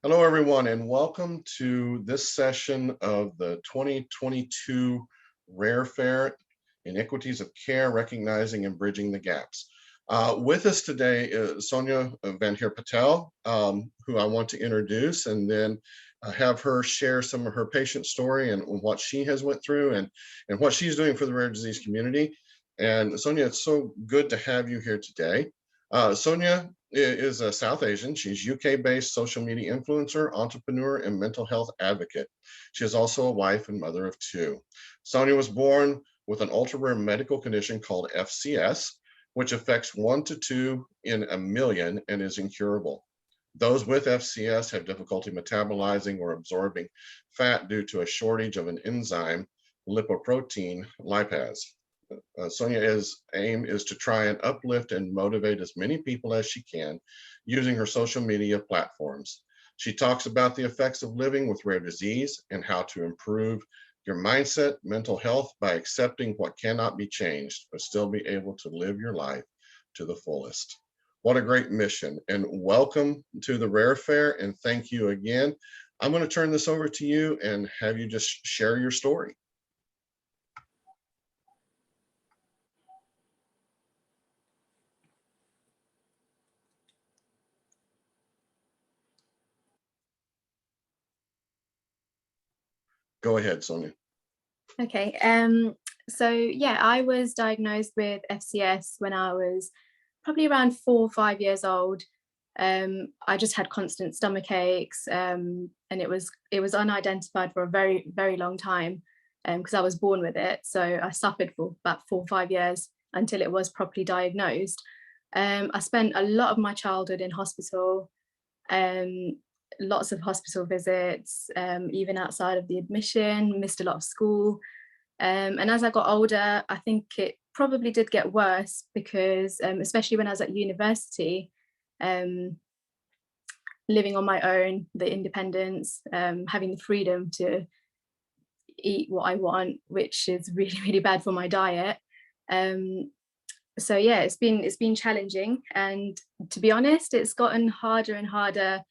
Hello, everyone, and welcome to this session of the 2022 Rare Fair, Inequities of Care, Recognizing and Bridging the Gaps. With us today is Sonia Van Heer Patel, who I want to introduce, and then have her share some of her patient story and what she has went through and what she's doing for the rare disease community. And Sonia, it's so good to have you here today. Sonia is a South Asian. She's UK-based social media influencer, entrepreneur, and mental health advocate. She is also a wife and mother of two. Sonia was born with an ultra-rare medical condition called FCS, which affects 1 to 2 in a million and is incurable. Those with FCS have difficulty metabolizing or absorbing fat due to a shortage of an enzyme, lipoprotein lipase. Sonia's aim is to try and uplift and motivate as many people as she can using her social media platforms. She talks about the effects of living with rare disease and how to improve your mindset, mental health by accepting what cannot be changed, but still be able to live your life to the fullest. What a great mission, and welcome to the Rare Fair, and thank you again. I'm going to turn this over to you and have you just share your story. Go ahead, Sonia. Okay, so yeah, I was diagnosed with FCS when I was probably around 4 or 5 years old. I just had constant stomach aches, and it was unidentified for a very, very long time because I was born with it. So I suffered for about 4 or 5 years until it was properly diagnosed. I spent a lot of my childhood in hospital, lots of hospital visits, even outside of the admission, missed a lot of school. And as I got older, I think it probably did get worse because, especially when I was at university, living on my own, the independence, having the freedom to eat what I want, which is really, really bad for my diet. So yeah, it's been challenging, and to be honest, it's gotten harder and harder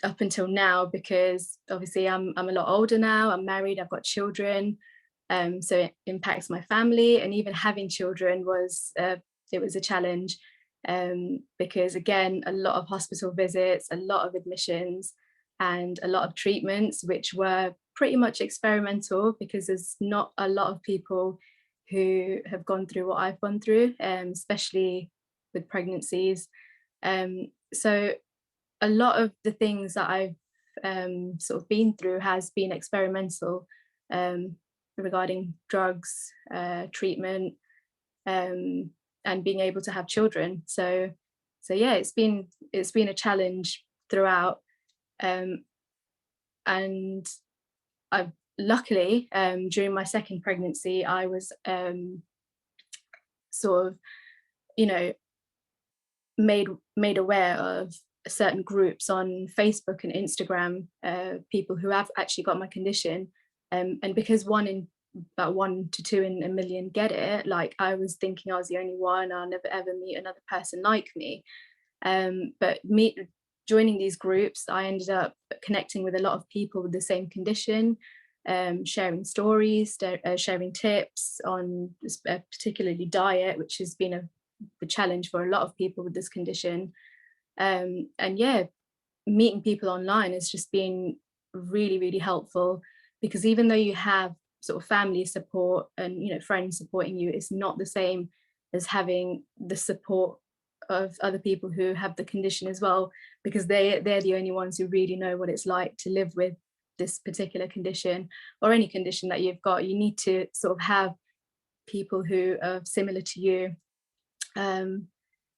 up until now, because obviously I'm a lot older now. I'm married, I've got children, so it impacts my family, and even having children was it was a challenge, because again, a lot of hospital visits, a lot of admissions, and a lot of treatments which were pretty much experimental, because there's not a lot of people who have gone through what I've gone through, especially with pregnancies. So a lot of the things that I've sort of been through has been experimental, regarding drugs, treatment, and being able to have children. So yeah, it's been a challenge throughout, and I've luckily, during my second pregnancy, I was sort of, you know, made aware of certain groups on Facebook and Instagram, people who have actually got my condition, and because about 1 to 2 in a million get it, like I was thinking I was the only one, I'll never ever meet another person like me. But joining these groups, I ended up connecting with a lot of people with the same condition, sharing stories, sharing tips on particularly diet, which has been a challenge for a lot of people with this condition. And yeah, meeting people online has just been really, really helpful, because even though you have sort of family support and, you know, friends supporting you, it's not the same as having the support of other people who have the condition as well, because they're the only ones who really know what it's like to live with this particular condition, or any condition that you've got. You need to sort of have people who are similar to you. And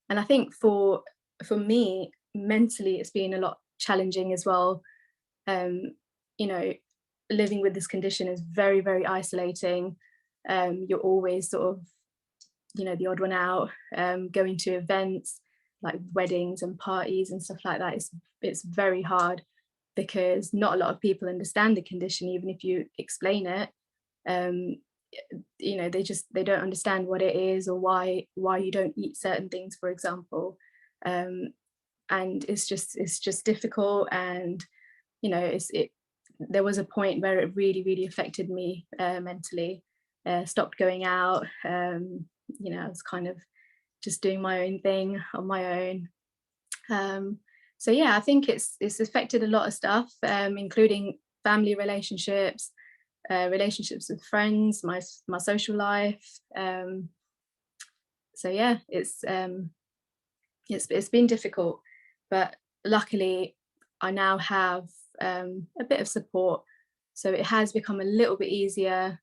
I think for me, mentally, it's been a lot challenging as well. You know, living with this condition is very, very isolating. You're always sort of, you know, the odd one out, going to events like weddings and parties and stuff like that. It's very hard, because not a lot of people understand the condition, even if you explain it. You know, they don't understand what it is, or why you don't eat certain things, for example. and it's just difficult. And you know, there was a point where it really affected me mentally. Stopped going out. You know, I was kind of just doing my own thing on my own. So yeah, I think it's affected a lot of stuff, including family relationships, relationships with friends, my social life. So yeah, it's been difficult, but luckily I now have a bit of support, so it has become a little bit easier.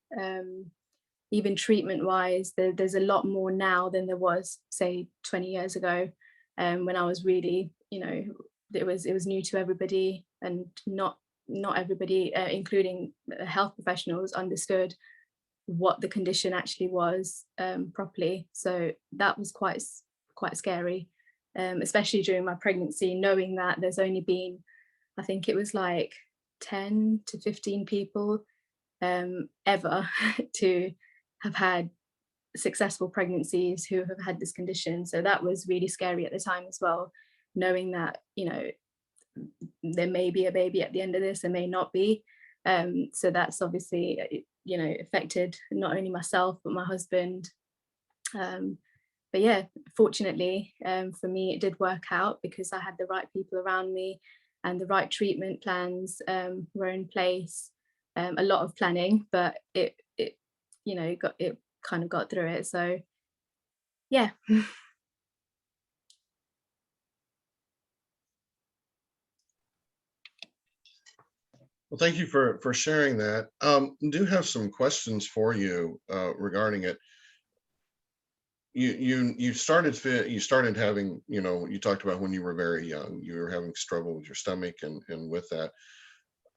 Even treatment wise, there's a lot more now than there was, say, 20 years ago, when I was really, you know, it was new to everybody, and not everybody, including health professionals, understood what the condition actually was properly. So that was quite scary, especially during my pregnancy, knowing that there's only been, I think it was like 10 to 15 people ever to have had successful pregnancies who have had this condition. So that was really scary at the time as well, knowing that, you know, there may be a baby at the end of this, there may not be. So that's obviously, you know, affected not only myself but my husband. But yeah, fortunately for me, it did work out because I had the right people around me, and the right treatment plans were in place. A lot of planning, but it you know, it kind of got through it. So yeah. Well, thank you for sharing that. Do have some questions for you regarding it. You started having, you know, you talked about when you were very young, you were having struggle with your stomach, and with that,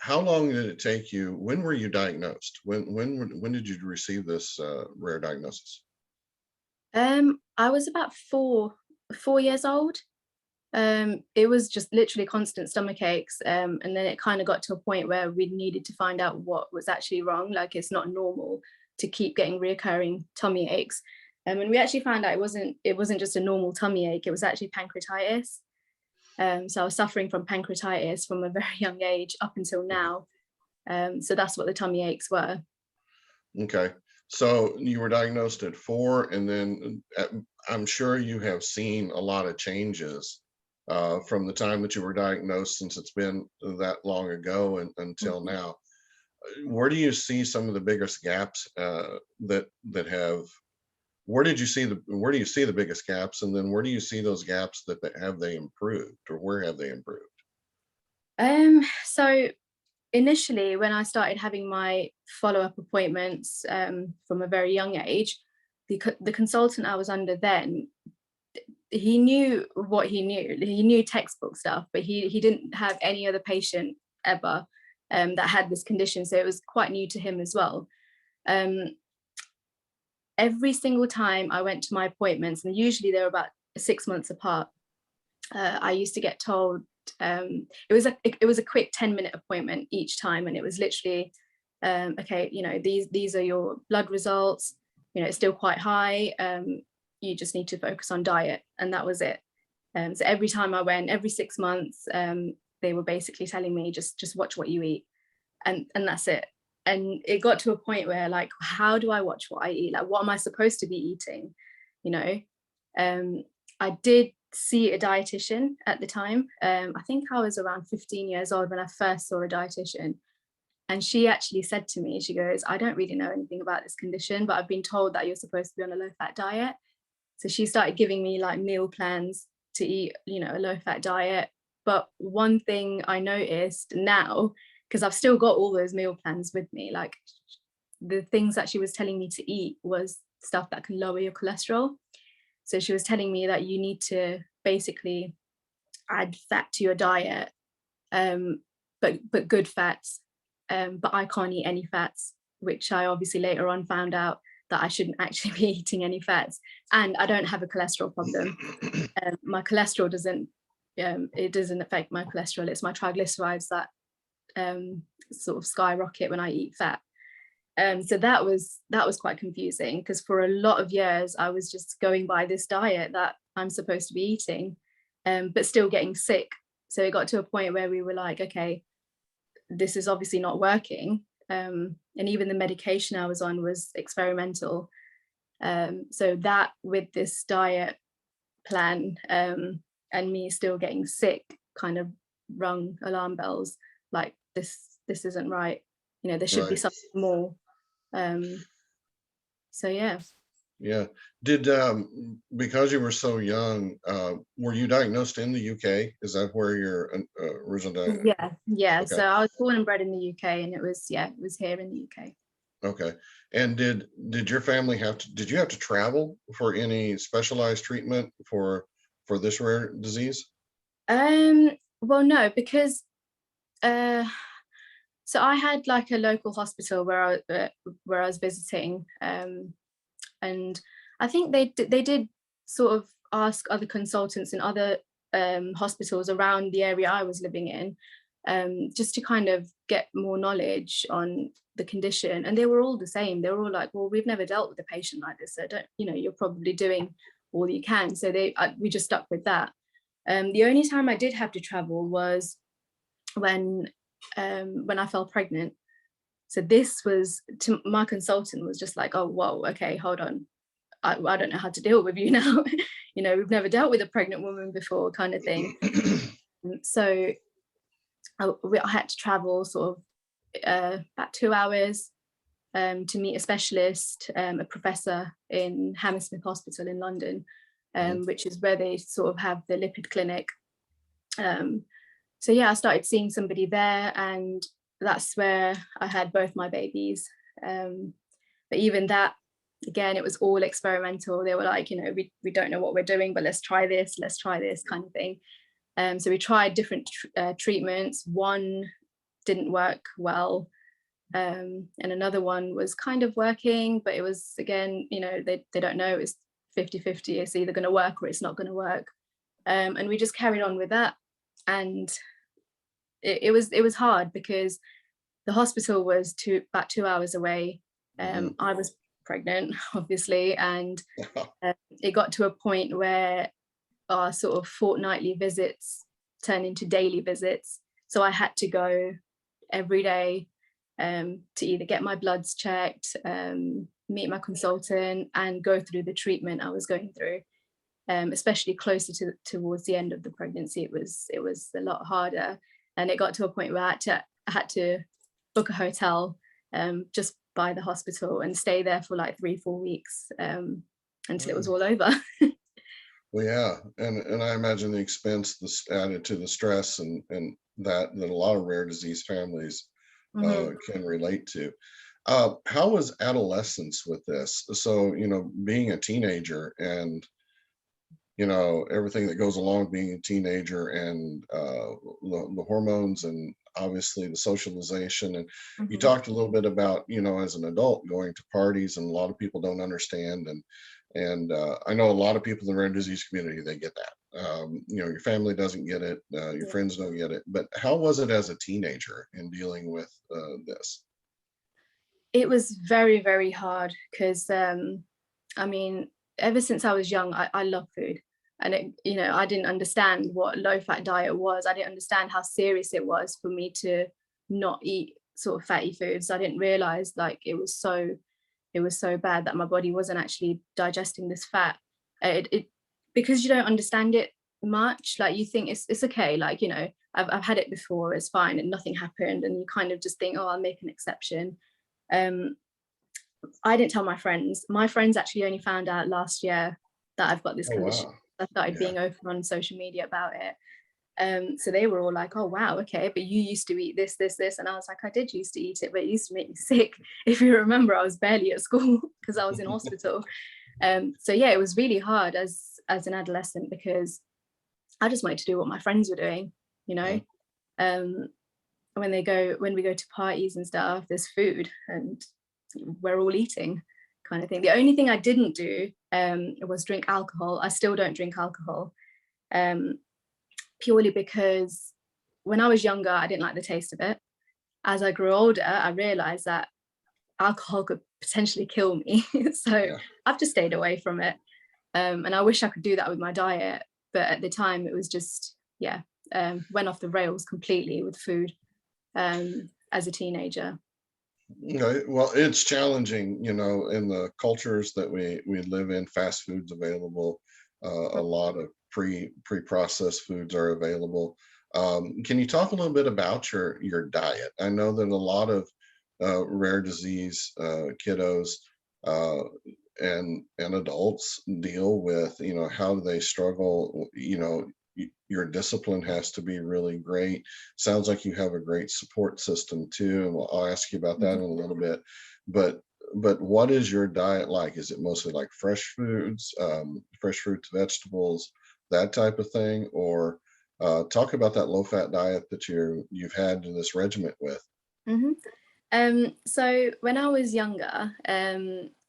how long did it take you? When were you diagnosed? When did you receive this rare diagnosis? I was about 4 years old. It was just literally constant stomach aches, and then it kind of got to a point where we needed to find out what was actually wrong. Like, it's not normal to keep getting reoccurring tummy aches. And we actually found out it wasn't just a normal tummy ache, it was actually pancreatitis. So I was suffering from pancreatitis from a very young age up until now. So that's what the tummy aches were. Okay. So you were diagnosed at 4, and then I'm sure you have seen a lot of changes from the time that you were diagnosed, since it's been that long ago, and until Mhm. now. Where do you see some of the biggest gaps that have? Where do you see the biggest gaps, and then where do you see those gaps that have they improved, or where have they improved? So initially, when I started having my follow-up appointments from a very young age, the consultant I was under then, he knew what he knew. He knew textbook stuff, but he didn't have any other patient ever that had this condition, so it was quite new to him as well. Um, every single time I went to my appointments, and usually they were about 6 months apart, I used to get told, it was a quick 10-minute appointment each time, and it was literally, okay, you know, these are your blood results, you know, it's still quite high, you just need to focus on diet, and that was it. So every time I went, every 6 months, they were basically telling me, just watch what you eat, and that's it. And it got to a point where, like, how do I watch what I eat? Like, what am I supposed to be eating? You know, I did see a dietitian at the time. I think I was around 15 years old when I first saw a dietitian. And she actually said to me, she goes, I don't really know anything about this condition, but I've been told that you're supposed to be on a low fat diet. So she started giving me like meal plans to eat, you know, a low fat diet. But one thing I noticed now, because I've still got all those meal plans with me, like the things that she was telling me to eat was stuff that can lower your cholesterol. So she was telling me that you need to basically add fat to your diet, um, but good fats. But I can't eat any fats, which I obviously later on found out that I shouldn't actually be eating any fats. And I don't have a cholesterol problem. My cholesterol doesn't, it doesn't affect my cholesterol. It's my triglycerides that sort of skyrocket when I eat fat. So that was quite confusing, because for a lot of years I was just going by this diet that I'm supposed to be eating. but still getting sick. So it got to a point where we were like, okay, this is obviously not working. And even the medication I was on was experimental. So that, with this diet plan, and me still getting sick, kind of rung alarm bells, like this isn't right. There should be Right. something more. So yeah. Yeah. Did because you were so young, were you diagnosed in the UK? Is that where your original? Yeah. Okay. So I was born and bred in the UK, and it was here in the UK. Okay. And did your family did you have to travel for any specialized treatment for this rare disease? Well, no, because uh so I had like a local hospital where I was visiting, and I think they did sort of ask other consultants in other hospitals around the area I was living in, just to kind of get more knowledge on the condition, and they were all the same. They were all like, well, we've never dealt with a patient like this, so don't, you're probably doing all you can. So we just stuck with that. The only time I did have to travel was when I fell pregnant. So this was, to my consultant was just like, oh, whoa, okay, hold on, I don't know how to deal with you now. We've never dealt with a pregnant woman before, kind of thing. So I had to travel sort of about 2 hours to meet a specialist, a professor in Hammersmith Hospital in London, which is where they sort of have the lipid clinic. So yeah, I started seeing somebody there, and that's where I had both my babies. But even that, again, it was all experimental. They were like, we don't know what we're doing, but let's try this kind of thing. So we tried different treatments. One didn't work well, and another one was kind of working, but it was, again, they don't know. It's 50-50. It's either going to work or it's not going to work. And we just carried on with that. And it was hard because the hospital was about 2 hours away. I was pregnant, obviously, and it got to a point where our sort of fortnightly visits turned into daily visits. So I had to go every day to either get my bloods checked, meet my consultant, and go through the treatment I was going through. Especially closer towards the end of the pregnancy, it was a lot harder, and it got to a point where I had to book a hotel just by the hospital and stay there for like 3-4 weeks until it was all over. Well, yeah, and I imagine the expense added to the stress and that a lot of rare disease families can relate to. How was adolescence with this? So, being a teenager and everything that goes along being a teenager, and the hormones, and obviously the socialization. And you talked a little bit about, as an adult going to parties, and a lot of people don't understand. And I know a lot of people in the rare disease community, they get that. Your family doesn't get it, your friends don't get it. But how was it as a teenager in dealing with this? It was very, very hard because, I mean, ever since I was young, I love food. And I didn't understand what low-fat diet was. I didn't understand how serious it was for me to not eat sort of fatty foods. I didn't realize like it was so bad that my body wasn't actually digesting this fat. Because you don't understand it much, like you think it's okay, like I've had it before, it's fine, and nothing happened, and you kind of just think, oh, I'll make an exception. I didn't tell my friends. My friends actually only found out last year that I've got this Oh, condition. wow. I started being open on social media about it. So they were all like, oh, wow, okay, but you used to eat this. And I was like, I did used to eat it, but it used to make me sick. If you remember, I was barely at school because I was in hospital. So yeah, it was really hard as an adolescent because I just wanted to do what my friends were doing, when we go to parties and stuff, there's food and we're all eating, kind of thing. The only thing I didn't do was drink alcohol. I still don't drink alcohol, purely because when I was younger, I didn't like the taste of it. As I grew older, I realized that alcohol could potentially kill me. So I've just stayed away from it. And I wish I could do that with my diet, but at the time it was just, yeah, went off the rails completely with food as a teenager. Well, it's challenging, in the cultures that we live in. Fast food's available. A lot of pre-processed foods are available. Can you talk a little bit about your diet? I know that a lot of rare disease kiddos uh, and adults deal with, how do they struggle. Your discipline has to be really great. Sounds like you have a great support system too, and I'll ask you about that in a little bit. But what is your diet like? Is it mostly like fresh foods, fresh fruits, vegetables, that type of thing, or talk about that low fat diet that you've had this regiment with? hmm So when I was younger,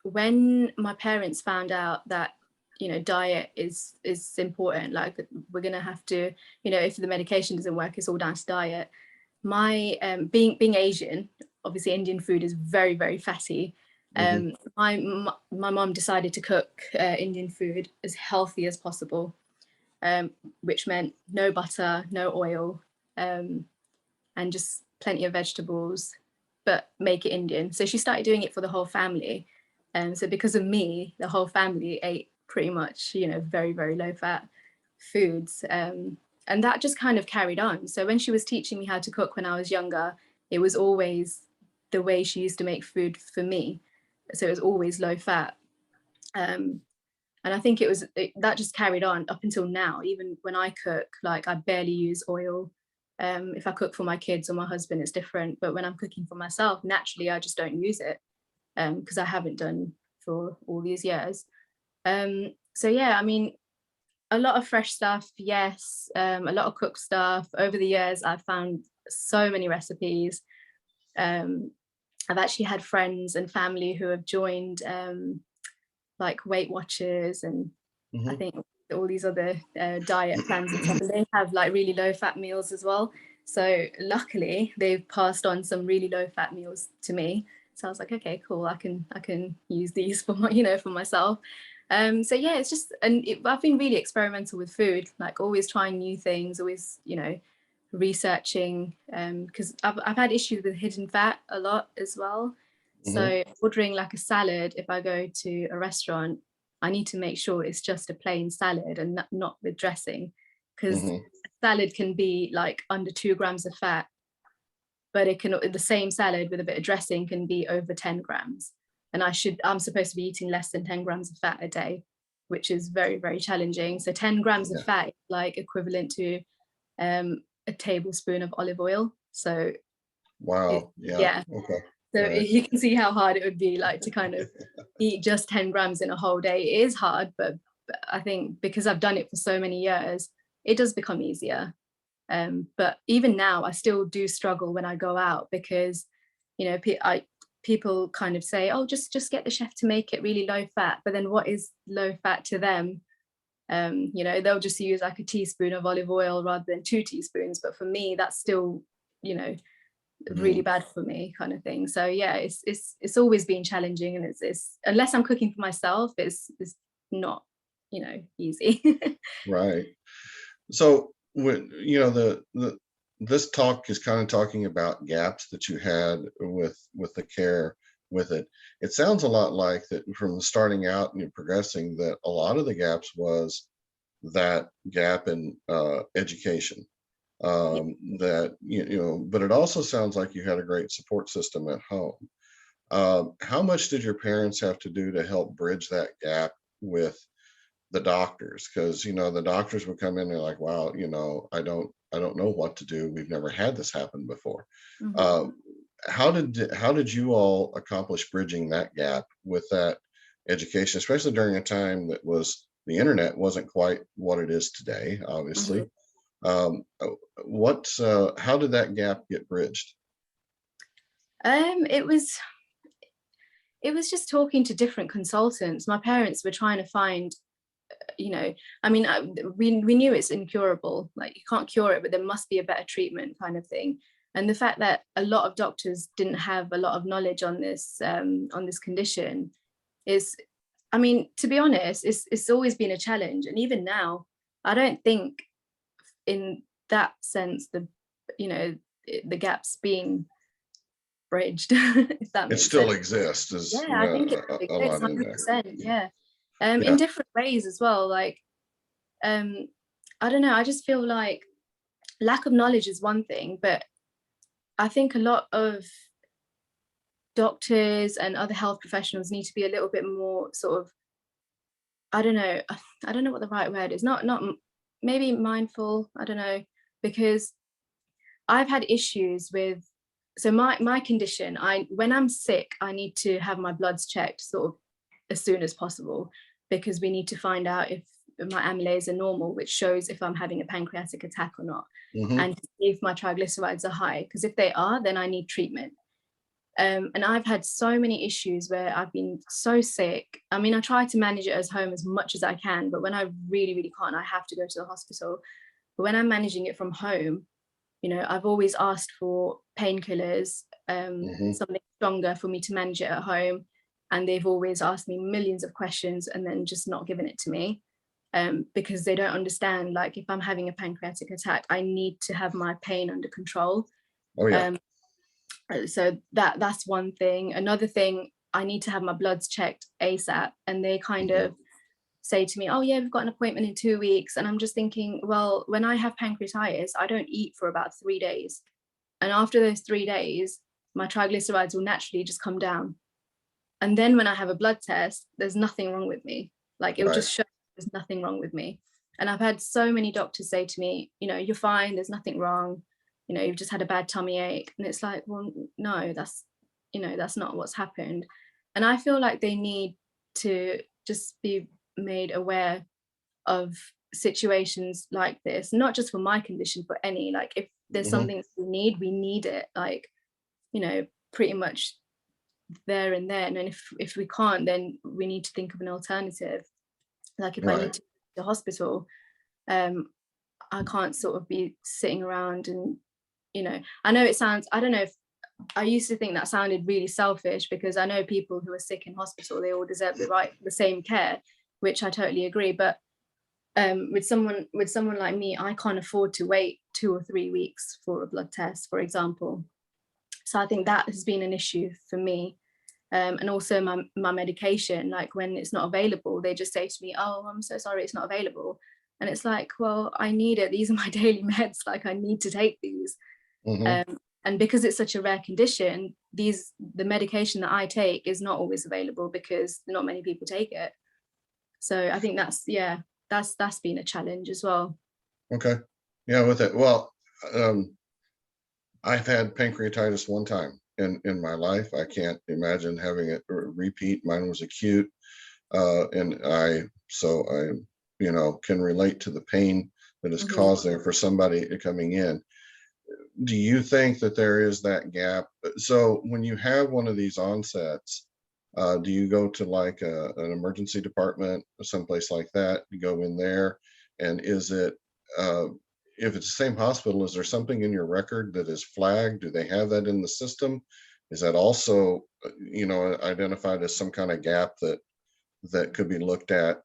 when my parents found out that, diet is important, like we're gonna have to, if the medication doesn't work, it's all down to diet. My being Asian, obviously Indian food is very, very fatty. Hmm. My mom decided to cook Indian food as healthy as possible, which meant no butter, no oil, and just plenty of vegetables, but make it Indian. So she started doing it for the whole family. So because of me, the whole family ate pretty much, very, very low fat foods. And that just kind of carried on. So when she was teaching me how to cook when I was younger, it was always the way she used to make food for me. So it was always low fat. Um, and I think that just carried on up until now. Even when I cook, like I barely use oil. If I cook for my kids or my husband, it's different. But when I'm cooking for myself, naturally, I just don't use it because I haven't done for all these years. So yeah, I mean, a lot of fresh stuff, yes. A lot of cooked stuff. Over the years, I've found so many recipes. Um, I've actually had friends and family who have joined like Weight Watchers, and I Hmm. think all these other diet plans and stuff, and they have like really low fat meals as well. So luckily they've passed on some really low fat meals to me. So I was like, okay, cool. I can use these for my, for myself. So yeah, it's just, I've been really experimental with food, like always trying new things, always, researching, because I've had issues with hidden fat a lot as well. Hmm. So ordering like a salad, if I go to a restaurant, I need to make sure it's just a plain salad and not with dressing, because Hmm. salad can be like under 2 grams of fat, but the same salad with a bit of dressing can be over 10 grams. And I'm supposed to be eating less than 10 grams of fat a day, which is very, very challenging. So 10 grams of Yeah. fat is like equivalent to a tablespoon of olive oil. So it, Wow. Yeah. yeah, Okay. so Right. you can see how hard it would be, like to kind of eat just 10 grams in a whole day. It is hard, but I think because I've done it for so many years, it does become easier. But even now, I still do struggle when I go out because, people kind of say, "Oh, just get the chef to make it really low fat." But then, what is low fat to them? They'll just use like a teaspoon of olive oil rather than 2 teaspoons. But for me, that's still, you know, really Mhm. bad for me, kind of thing. So yeah, it's always been challenging, and it's unless I'm cooking for myself, it's not, easy. Right. So when the this talk is kind of talking about gaps that you had with the care with it. It sounds a lot like that from starting out and you're progressing, that a lot of the gaps was that gap in education. Yeah. That but it also sounds like you had a great support system at home. How much did your parents have to do to help bridge that gap with the doctors? Because the doctors would come in and they're like, wow, I don't know what to do, we've never had this happen before. Mhm. um, how did you all accomplish bridging that gap with that education, especially during a time that was the internet wasn't quite what it is today, Mhm. obviously. How did that gap get bridged? Um, it was it was just talking to different consultants. My parents were trying to find, you know, I mean, we knew it's incurable. Like you can't cure it, but there must be a better treatment, kind of thing. And the fact that a lot of doctors didn't have a lot of knowledge on this condition is, I mean, to be honest, it's always been a challenge. And even now, I don't think in that sense the gaps being bridged, if that It makes sense. still exists. Is Yeah, I think it a exists lot in there. 100%. Yeah. Yeah. In different ways as well. Like, I don't know. I just feel like lack of knowledge is one thing, but I think a lot of doctors and other health professionals need to be a little bit more sort of, I don't know, I don't know what the right word is. Maybe mindful. I don't know, because I've had issues with, so my condition, when I'm sick, I need to have my bloods checked sort of as soon as possible, because we need to find out if my amylase are normal, which shows if I'm having a pancreatic attack or not, Hmm. and to see if my triglycerides are high, because if they are, then I need treatment. And I've had so many issues where I've been so sick. I mean, I try to manage it at home as much as I can, but when I really, really can't, I have to go to the hospital. But when I'm managing it from home, I've always asked for painkillers, Hmm. something stronger for me to manage it at home. And they've always asked me millions of questions and then just not given it to me, because they don't understand, like, if I'm having a pancreatic attack, I need to have my pain under control. Oh yeah. Um, so that's one thing. Another thing, I need to have my bloods checked ASAP. And they kind Hmm. of say to me, oh yeah, we've got an appointment in 2 weeks. And I'm just thinking, well, when I have pancreatitis, I don't eat for about 3 days. And after those 3 days, my triglycerides will naturally just come down. And then when I have a blood test, there's nothing wrong with me. Like, it will Right. just show there's nothing wrong with me. And I've had so many doctors say to me, you're fine, there's nothing wrong. You've just had a bad tummy ache. And it's like, well, no, that's not what's happened. And I feel like they need to just be made aware of situations like this, not just for my condition, but any, like, if there's Hmm. something we need it, like, pretty much there and then. And if we can't, then we need to think of an alternative. Like, if I Right. need to go to the hospital, um I can't sort of be sitting around and, I know it sounds, I don't know if, I used to think that sounded really selfish, because I know people who are sick in hospital, they all deserve the same care, which I totally agree. But with someone like me, I can't afford to wait 2 or 3 weeks for a blood test, for example. So I think that has been an issue for me. And also my medication, like, when it's not available, they just say to me, oh, I'm so sorry, it's not available. And it's like, well, I need it, these are my daily meds, like, I need to take these. Hmm. um, and because it's such a rare condition, the medication that I take is not always available, because not many people take it. So I think that's been a challenge as well. Okay. Yeah, with it. Well, um, I've had pancreatitis one time in my life. I can't imagine having it repeat. Mine was acute, and I can relate to the pain that is Hmm. caused there for somebody coming in. Do you think that there is that gap? So when you have one of these onsets, do you go to like an emergency department, someplace like that? You go in there, and is it, uh, if it's the same hospital, is there something in your record that is flagged? Do they have that in the system? Is that also, identified as some kind of gap that could be looked at,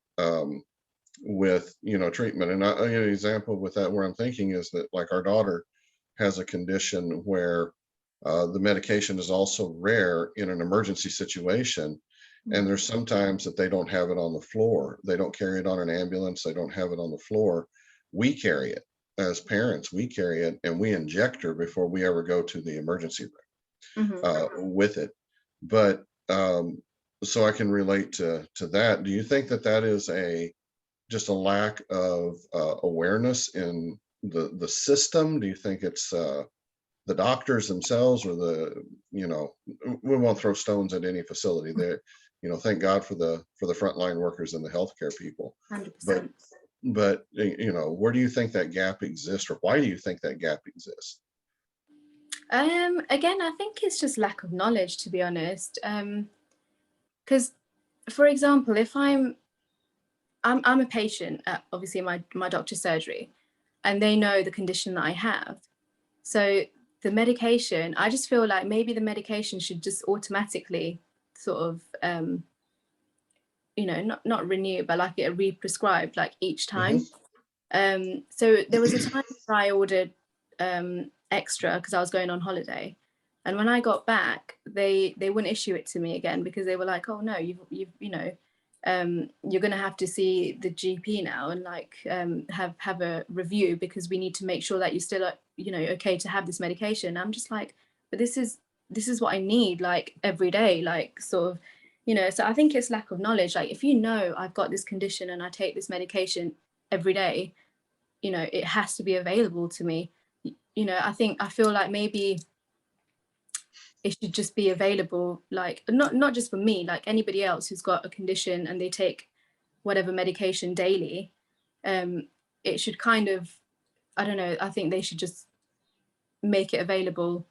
with treatment? And an example with that where I'm thinking is that, like, our daughter has a condition where the medication is also rare in an emergency situation. And there's sometimes that they don't have it on the floor. They don't carry it on an ambulance. They don't have it on the floor. We carry it as parents. We carry it and we inject her before we ever go to the emergency room Hmm. with it. But so I can relate to that. Do you think that that is just a lack of awareness in the system? Do you think it's the doctors themselves, or we won't throw stones at any facility there? Thank God for the frontline workers and the healthcare people. But 100%. where do you think that gap exists, or why do you think that gap exists? Again, I think it's just lack of knowledge, to be honest. Because, for example, if I'm a patient at, obviously, my doctor's surgery, and they know the condition that I have. So the medication, I just feel like maybe the medication should just automatically sort of, not renew, but like it re-prescribed, like, each Hmm. time. So there was a time where I ordered extra because I was going on holiday, and when I got back, they wouldn't issue it to me again because they were like, "Oh no, you're gonna have to see the GP now and like have a review because we need to make sure that you're still okay to have this medication." I'm just like, but this is what I need like every day, like sort of, So I think it's lack of knowledge. Like if I've got this condition and I take this medication every day, it has to be available to me. I feel like maybe it should just be available, like not just for me, like anybody else who's got a condition and they take whatever medication daily. It should kind of, I don't know, I think they should just make it available,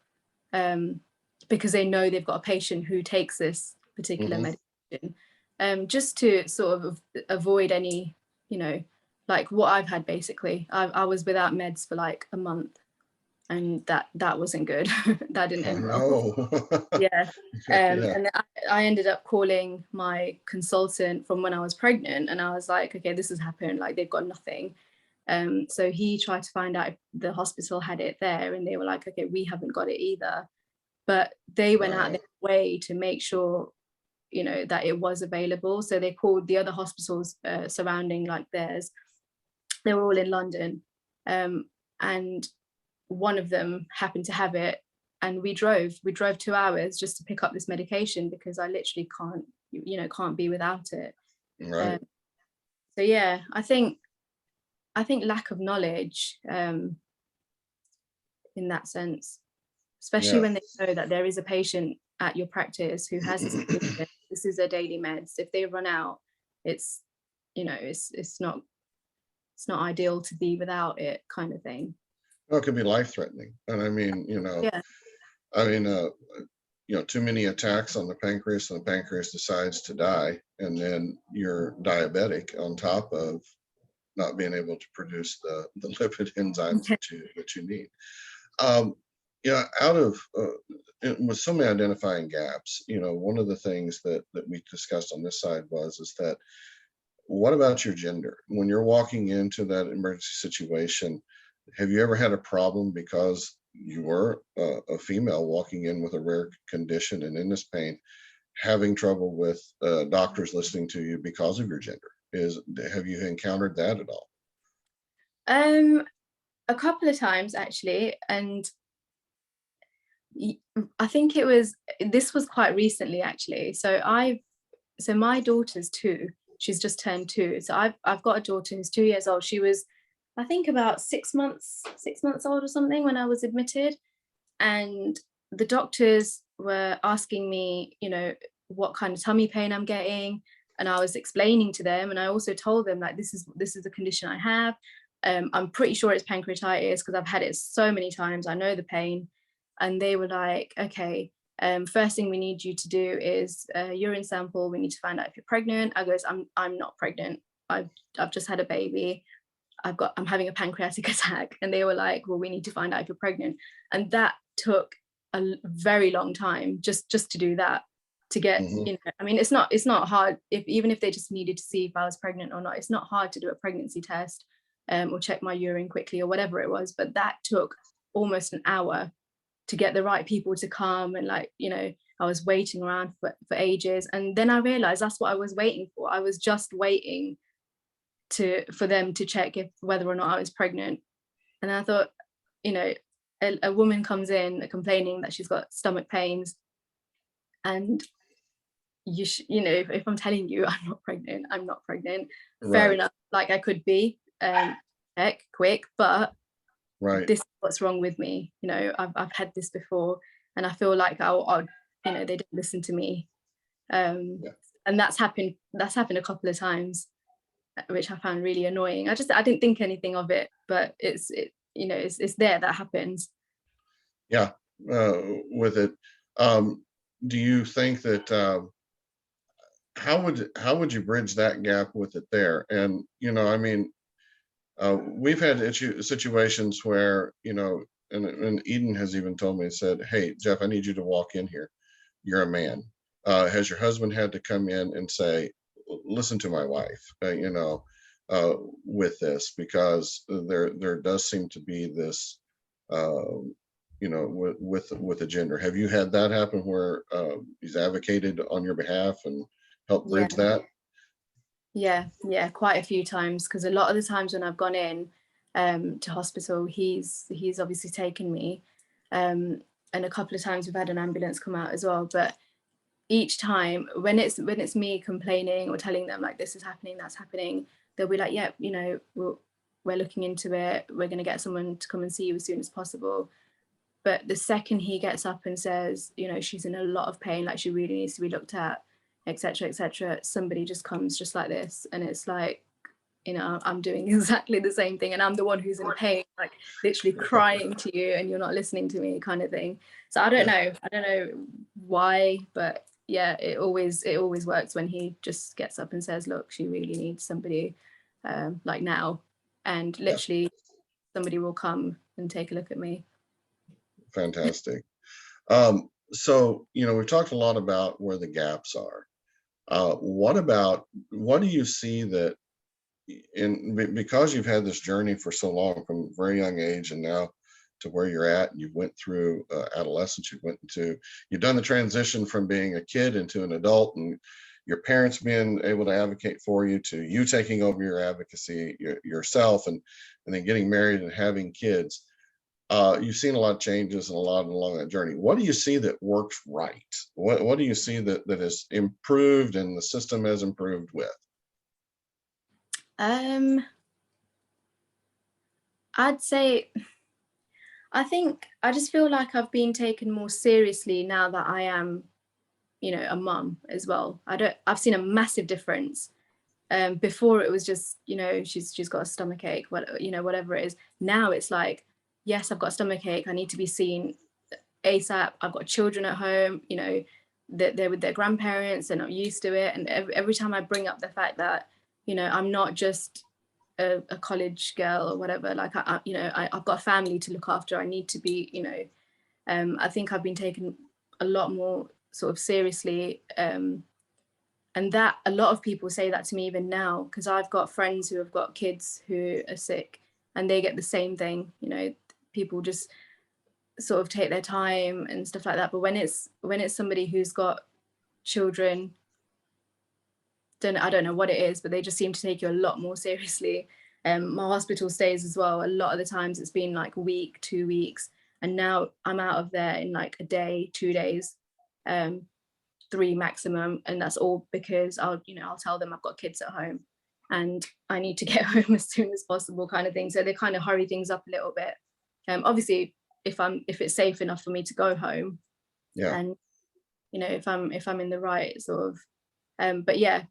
because they know they've got a patient who takes this particular Hmm. medication, just to sort of avoid any, like what I've had basically. I was without meds for like a month, and that wasn't good. That didn't Oh end well. no. Yeah. Yeah. And I ended up calling my consultant from when I was pregnant, and I was like, okay, this has happened, like they've got nothing. So he tried to find out if the hospital had it there, and they were like, okay, we haven't got it either. But they went out Wow. their way to make sure, that it was available. So they called the other hospitals surrounding like theirs. They were all in London. And one of them happened to have it, and we drove 2 hours just to pick up this medication because I literally can't be without it. Right. um, so yeah, I think lack of knowledge, in that sense, especially Yeah. when they know that there is a patient at your practice who has this condition. This is their daily meds. If they run out, it's it's not ideal to be without it, kind of thing. Well, it can be life threatening. And I mean, Yeah. I mean, too many attacks on the pancreas and the pancreas decides to die. And then you're diabetic on top of not being able to produce the lipid enzymes that you need. Um, out of with so many identifying gaps, one of the things that we discussed on this side is that what about your gender? When you're walking into that emergency situation, have you ever had a problem because you were a female walking in with a rare condition and in this pain, having trouble with doctors listening to you because of your gender? Have you encountered that at all? um a couple of times actually, and I think this was quite recently actually. So my daughter's 2. She's just turned 2. So I've got a daughter who's 2 years old. She was, I think, about 6 months old or something when I was admitted. And the doctors were asking me, what kind of tummy pain I'm getting. And I was explaining to them, and I also told them like this is the condition I have. I'm pretty sure it's pancreatitis because I've had it so many times. I know the pain. And they were like, okay, first thing we need you to do is a urine sample. We need to find out if you're pregnant. I goes, I'm not pregnant. I've just had a baby. I'm having a pancreatic attack. And they were like, well, we need to find out if you're pregnant. And that took a very long time just to do that, to get, Hmm. I mean, it's not hard. Even if they just needed to see if I was pregnant or not, it's not hard to do a pregnancy test, or check my urine quickly or whatever it was. But that took almost an hour to get the right people to come. And like, I was waiting around for ages. And then I realized that's what I was waiting for. I was just waiting for them to check if whether or not I was pregnant. And I thought, you know a woman comes in complaining that she's got stomach pains, and if I'm telling you I'm not pregnant. Fair Right. enough, like I could be, check quick, but Right. this is what's wrong with me. I've had this before, and I feel like I'll they didn't listen to me. um Yeah. and that's happened a couple of times, which I found really annoying. I didn't think anything of it, but it's there, that happens. Yeah. With it, um, do you think that how would you bridge that gap with it there? And I mean, we've had situations where and Eden has even told me, said, "Hey, Jeff, I need you to walk in here. You're a man." Has your husband had to come in and say, "Listen to my wife"? with this, because there does seem to be this, with the gender. Have you had that happen where he's advocated on your behalf and helped Yeah, bridge that? yeah, quite a few times, because a lot of the times when I've gone in to hospital, he's obviously taken me, and a couple of times we've had an ambulance come out as well. But each time when it's me complaining or telling them like this is happening, that's happening, they'll be like, yeah, we're looking into it, we're going to get someone to come and see you as soon as possible. But the second he gets up and says, she's in a lot of pain, like she really needs to be looked at, etc., etc., somebody just comes just like this, and it's like, I'm doing exactly the same thing, and I'm the one who's in pain, like literally crying to you, and you're not listening to me, kind of thing. So I don't know why, but yeah, it always works when he just gets up and says, look, she really needs somebody, like now, and literally somebody will come and take a look at me. Fantastic. So, we've talked a lot about where the gaps are. What do you see that because you've had this journey for so long, from a very young age and now to where you're at, you went through adolescence, you've done the transition from being a kid into an adult, and your parents being able to advocate for you, to you taking over your advocacy yourself, and then getting married and having kids. You've seen a lot of changes and a lot along that journey. What do you see that works right? What do you see that has improved and the system has improved with? I'd say, I think I just feel like I've been taken more seriously now that I am, a mum as well. I've seen a massive difference. Before it was just, she's got a stomach ache, whatever it is. Now it's like, yes, I've got a stomach ache, I need to be seen ASAP. I've got children at home, they're with their grandparents, they're not used to it. And every time I bring up the fact that, I'm not just a college girl or whatever, like I've got a family to look after, I need to be, I think I've been taken a lot more sort of seriously, and that a lot of people say that to me even now, because I've got friends who have got kids who are sick, and they get the same thing. People just sort of take their time and stuff like that. But when it's somebody who's got children, I don't know what it is, but they just seem to take you a lot more seriously. My hospital stays as well, a lot of the times it's been like a week, 2 weeks, and now I'm out of there in like a day, 2 days, 3 maximum, and that's all because I'll tell them I've got kids at home and I need to get home as soon as possible, kind of thing. So they kind of hurry things up a little bit. Obviously, if it's safe enough for me to go home, Yeah. and if I'm in the right sort of, but yeah,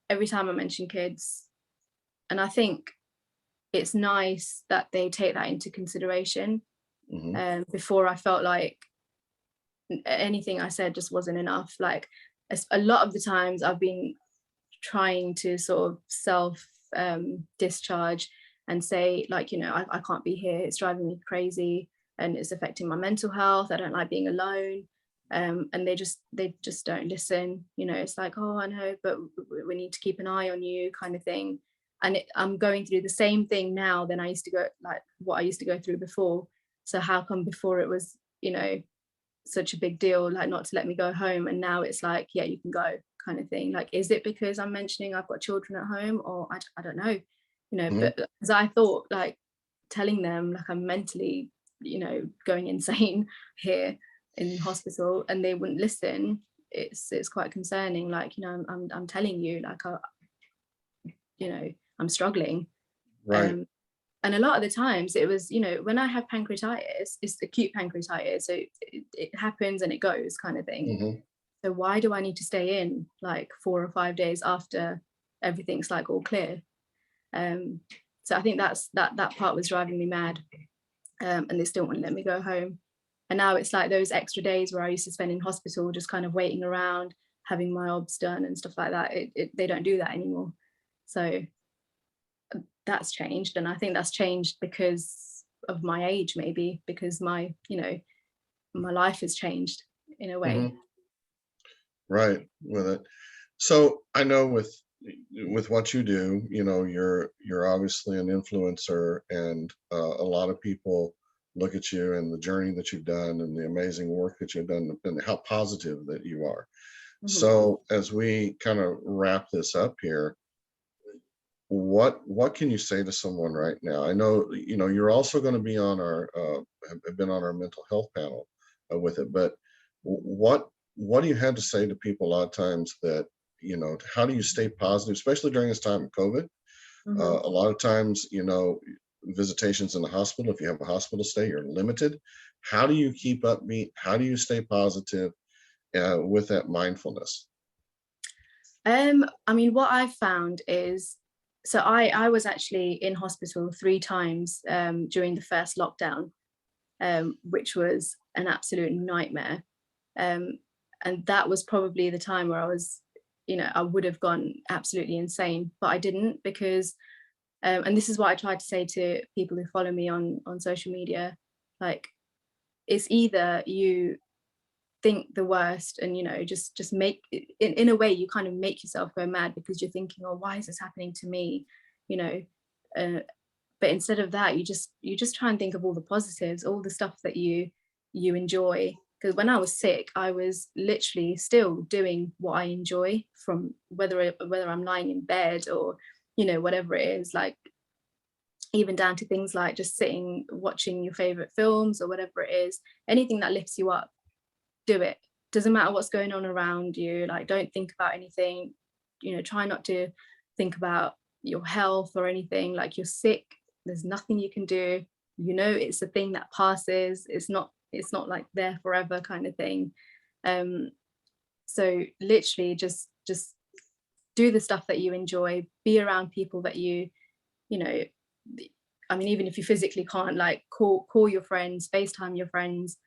every time I mention kids, and I think it's nice that they take that into consideration. Before, I felt like anything I said just wasn't enough. Like a lot of the times I've been trying to sort of self discharge and say, like, I can't be here, it's driving me crazy and it's affecting my mental health, I don't like being alone. And they just don't listen. It's like, oh, I know, but we need to keep an eye on you, kind of thing. And I'm going through the same thing now than I used to go, like what I used to go through before. So how come before it was, such a big deal, like not to let me go home, and now it's like, yeah, you can go, kind of thing? Like, is it because I'm mentioning I've got children at home, or I don't know, but because I thought, like, telling them like I'm mentally, going insane here in hospital, and they wouldn't listen. It's quite concerning. Like, I'm telling you, like, I'm struggling. Right. And a lot of the times it was, when I have pancreatitis, it's acute pancreatitis, so it happens and it goes, kind of thing. So why do I need to stay in like 4 or 5 days after everything's like all clear? So I think that part was driving me mad, and they still wouldn't let me go home. And now it's like those extra days where I used to spend in hospital just kind of waiting around, having my obs done and stuff like that. They don't do that anymore. So that's changed, and I think that's changed because of my age, maybe because my life has changed in a way. Right with it. So I know with with what you do, you're obviously an influencer, and a lot of people look at you and the journey that you've done and the amazing work that you've done and how positive that you are. Mhm. So as we kind of wrap this up here, what can you say to someone right now? I know, you're also going to be on our have been on our mental health panel with it, but what do you have to say to people a lot of times that, how do you stay positive, especially during this time of COVID? Mhm. A lot of times, visitations in the hospital, if you have a hospital stay, you're limited. How do you keep upbeat? How do you stay positive with that mindfulness? I mean, what I've found is, so I was actually in hospital 3 times during the first lockdown, which was an absolute nightmare. Um, and that was probably the time where I was, I would have gone absolutely insane, but I didn't, because, and this is what I try to say to people who follow me on social media, like, it's either you think the worst and just make in a way you kind of make yourself go mad because you're thinking, oh, why is this happening to me, you know uh, but instead of that, you just try and think of all the positives, all the stuff that you enjoy. Because when I was sick, I was literally still doing what I enjoy, from whether I'm lying in bed or whatever it is, like even down to things like just sitting watching your favorite films or whatever it is. Anything that lifts you up, do it. Doesn't matter what's going on around you. Like, don't think about anything. Try not to think about your health or anything. Like, you're sick, there's nothing you can do. It's a thing that passes. It's not like there forever kind of thing. So literally just do the stuff that you enjoy, be around people that you know I mean, even if you physically can't, like, call your friends, FaceTime your friends,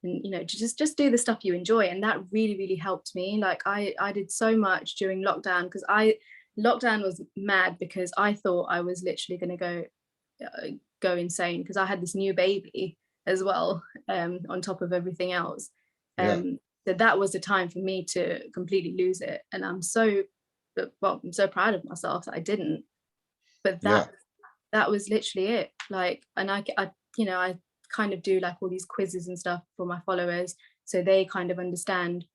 and just do the stuff you enjoy. And that really, really helped me. Like, I did so much during lockdown, because I lockdown was mad, because I thought I was literally going to go insane, because I had this new baby as well, on top of everything else. Yeah, So that was the time for me to completely lose it, and I'm so proud of myself that I didn't. But yeah. that was literally it. Like, and I kind of do like all these quizzes and stuff for my followers, so they kind of understand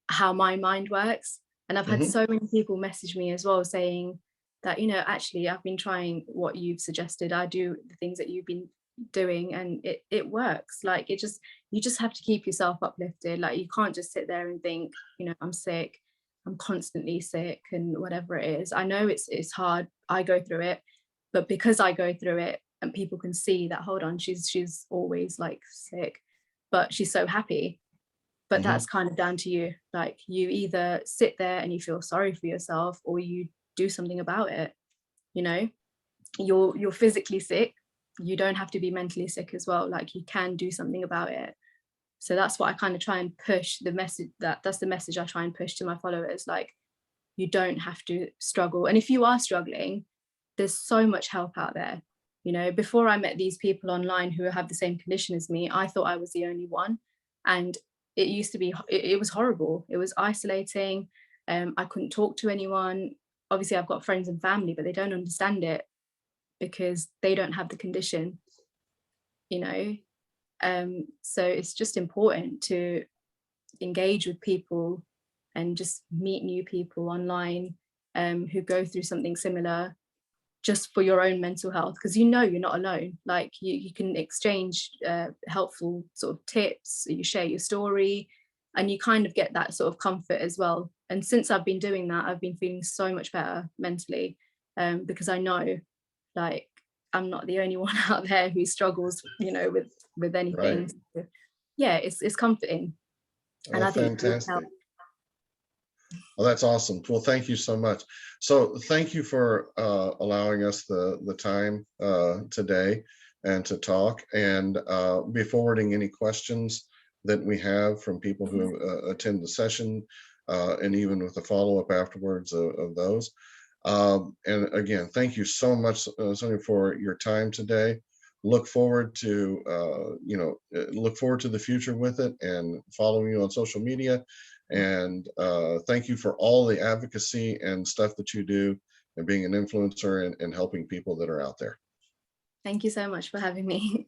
how my mind works. And I've had Hmm. so many people message me as well, saying that, actually, I've been trying what you've suggested. I do the things that you've been doing, and it works. Like, you just have to keep yourself uplifted. Like, you can't just sit there and think, I'm sick, I'm constantly sick, and whatever it is. I know it's hard. I go through it, but because I go through it and people can see that, hold on, she's always like sick, but she's so happy. But Hmm. that's kind of down to you. Like, you either sit there and you feel sorry for yourself, or you do something about it. you know you're physically sick, you don't have to be mentally sick as well. Like, you can do something about it. So that's what I kind of try and push, the message, that's the message I try and push to my followers. Like, you don't have to struggle, and if you are struggling, there's so much help out there. Before I met these people online who have the same condition as me, I thought I was the only one. And it used to be, it was horrible, it was isolating. I couldn't talk to anyone. Obviously, I've got friends and family, but they don't understand it because they don't have the condition you know so it's just important to engage with people and just meet new people online, who go through something similar, just for your own mental health, because you're not alone. Like, you can exchange helpful sort of tips, you share your story, and you kind of get that sort of comfort as well. And since I've been doing that, I've been feeling so much better mentally, because I know, like, I'm not the only one out there who struggles, with Right. anything. So, yeah, it's comforting, and Oh, I think it really helps. fantastic. Well, that's awesome. Well, thank you so much. So thank you for allowing us the time today and to talk, and be forwarding any questions that we have from people who attend the session, and even with the follow-up afterwards of those. And again, thank you so much, Sonia, for your time today. Look forward to look forward to the future with it, and following you on social media, And thank you for all the advocacy and stuff that you do, and being an influencer and helping people that are out there. Thank you so much for having me.